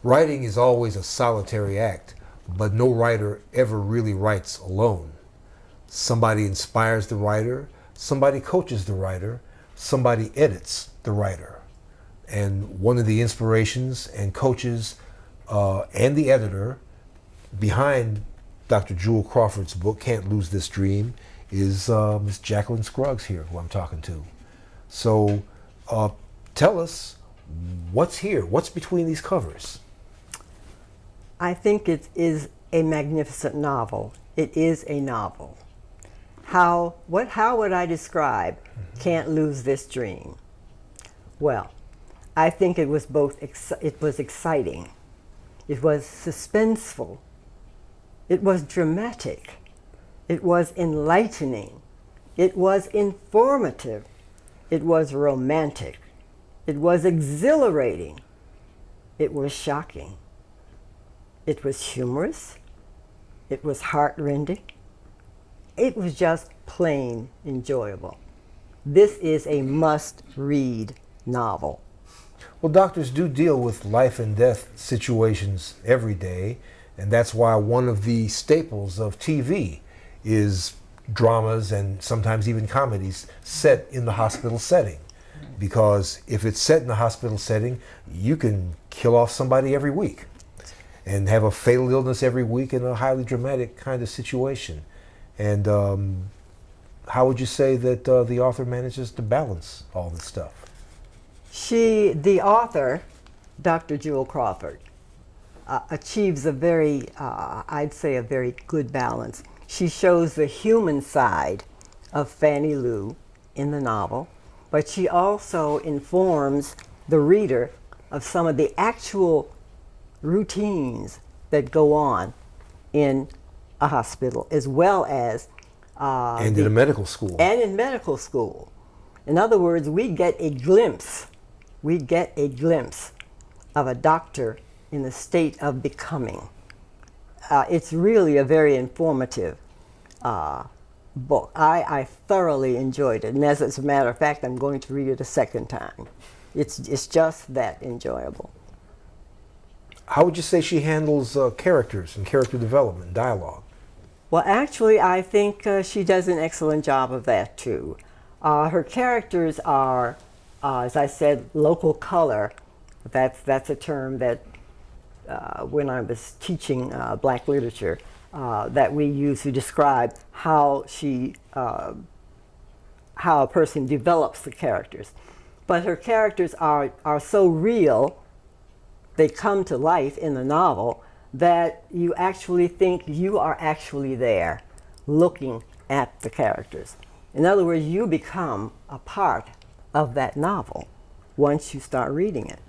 Writing is always a solitary act, but no writer ever really writes alone. Somebody inspires the writer, somebody coaches the writer, somebody edits the writer. And one of the inspirations and coaches and the editor behind Dr. Jewel Crawford's book, Can't Lose This Dream, is Miss Jacqueline Scruggs here, who I'm talking to. So tell us, what's here? What's between these covers? I think it is a magnificent novel. It is a novel. How would I describe Can't Lose This Dream? Well, I think it was it was exciting. It was suspenseful. It was dramatic. It was enlightening. It was informative. It was romantic. It was exhilarating. It was shocking. It was humorous. It was heartrending. It was just plain enjoyable. This is a must-read novel. Well, doctors do deal with life and death situations every day, and that's why one of the staples of TV is dramas and sometimes even comedies set in the hospital setting. Because if it's set in the hospital setting, you can kill off somebody every week and have a fatal illness every week in a highly dramatic kind of situation. And how would you say that the author manages to balance all this stuff? The author, Dr. Jewel Crawford, achieves a very, I'd say a very good balance. She shows the human side of Fannie Lou in the novel, but she also informs the reader of some of the actual routines that go on in a hospital, as well as and in a medical school. And in medical school. In other words, we get a glimpse of a doctor in the state of becoming. It's really a very informative book. I thoroughly enjoyed it, and as a matter of fact, I'm going to read it a second time. It's just that enjoyable. How would you say she handles characters and character development, dialogue? Well, actually, I think she does an excellent job of that, too. Her characters are, as I said, local color. That's a term that when I was teaching black literature that we use to describe how a person develops the characters. But her characters are so real, they come to life in the novel, that you actually think you are actually there looking at the characters. In other words, you become a part of that novel once you start reading it.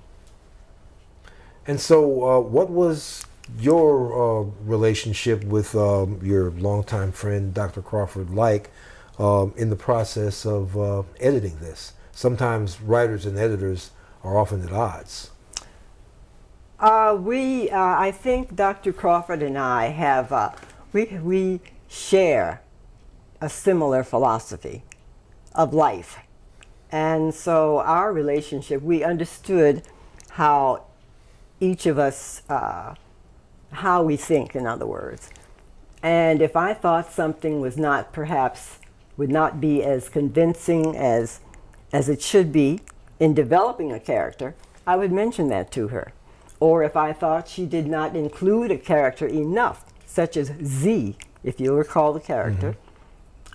And so what was your relationship with your longtime friend, Dr. Crawford, like in the process of editing this? Sometimes writers and editors are often at odds. I think Dr. Crawford and I have, we share a similar philosophy of life. And so our relationship, we understood how each of us, how we think, in other words. And if I thought something was not, perhaps, would not be as convincing as it should be in developing a character, I would mention that to her. Or if I thought she did not include a character enough, such as Z, if you'll recall the character,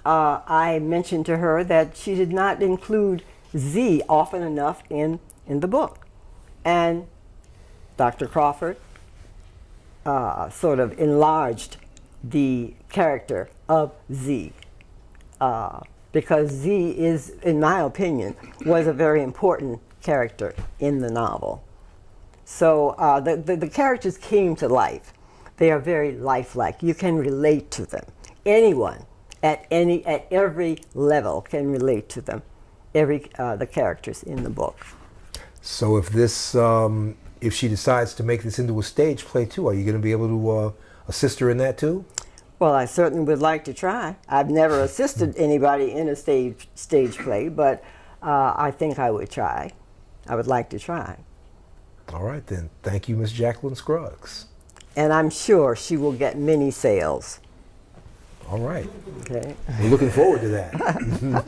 I mentioned to her that she did not include Z often enough in the book. And Dr. Crawford sort of enlarged the character of Z because Z is, in my opinion, was a very important character in the novel. So the characters came to life. They are very lifelike. You can relate to them. Anyone at every level can relate to them. The characters in the book. So if this, if she decides to make this into a stage play too, are you going to be able to assist her in that too? Well, I certainly would like to try. I've never assisted anybody in a stage play, but I think I would try. I would like to try. All All right, then. Thank you, Miss Jacqueline Scruggs. And I'm sure she will get many sales. All right. Okay. We're looking forward to that.